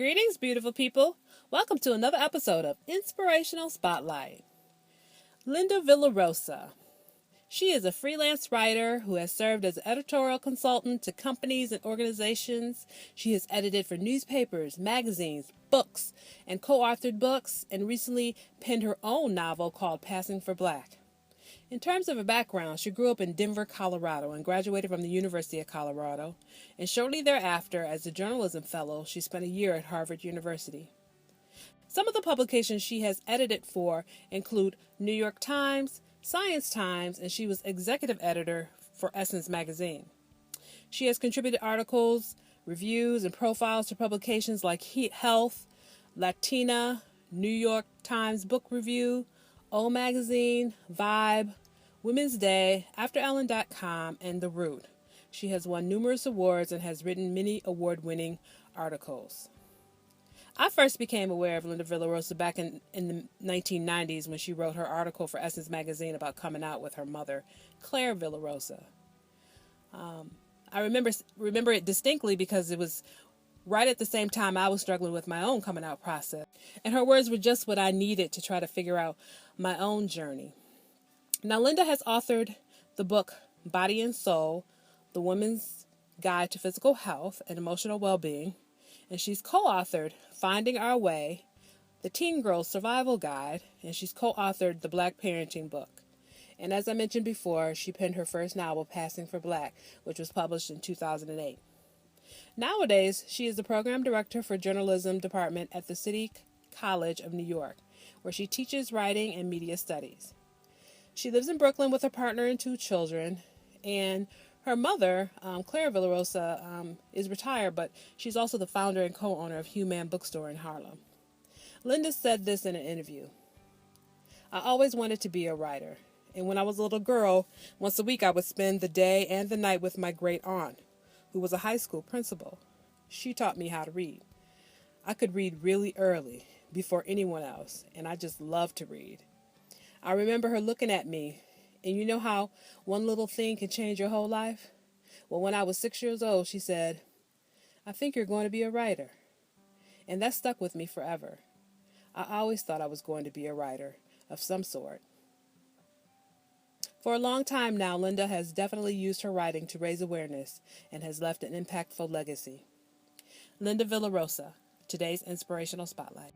Greetings, beautiful people. Welcome to another episode of Inspirational Spotlight. Linda Villarosa. She is a freelance writer who has served as an editorial consultant to companies and organizations. She has edited for newspapers, magazines, books, and co-authored books, and recently penned her own novel called Passing for Black. In terms of her background, she grew up in Denver, Colorado, and graduated from the University of Colorado, and shortly thereafter, as a journalism fellow, she spent a year at Harvard University. Some of the publications she has edited for include New York Times, Science Times, and she was executive editor for Essence magazine. She has contributed articles, reviews, and profiles to publications like Health, Latina, New York Times Book Review, O Magazine, Vibe, Women's Day, AfterEllen.com, and The Root. She has won numerous awards and has written many award-winning articles. I first became aware of Linda Villarosa back in the 1990s when she wrote her article for Essence magazine about coming out with her mother, Claire Villarosa. I remember it distinctly because it was right at the same time I was struggling with my own coming out process. And her words were just what I needed to try to figure out my own journey. Now, Linda has authored the book Body and Soul, The Woman's Guide to Physical Health and Emotional Well-Being, and she's co-authored Finding Our Way, The Teen Girl's Survival Guide, and she's co-authored the Black Parenting book. And as I mentioned before, she penned her first novel, Passing for Black, which was published in 2008. Nowadays, she is the program director for journalism department at the City College of New York, where she teaches writing and media studies. She lives in Brooklyn with her partner and 2 children, and her mother, Claire Villarosa, is retired, but she's also the founder and co-owner of Human Bookstore in Harlem. Linda said this in an interview. I always wanted to be a writer, and when I was a little girl, once a week I would spend the day and the night with my great aunt, who was a high school principal. She taught me how to read. I could read really early, before anyone else, and I just loved to read. I remember her looking at me, and you know how one little thing can change your whole life? Well, when I was 6 years old, she said, I think you're going to be a writer. And that stuck with me forever. I always thought I was going to be a writer of some sort. For a long time now, Linda has definitely used her writing to raise awareness and has left an impactful legacy. Linda Villarosa, today's Inspirational Spotlight.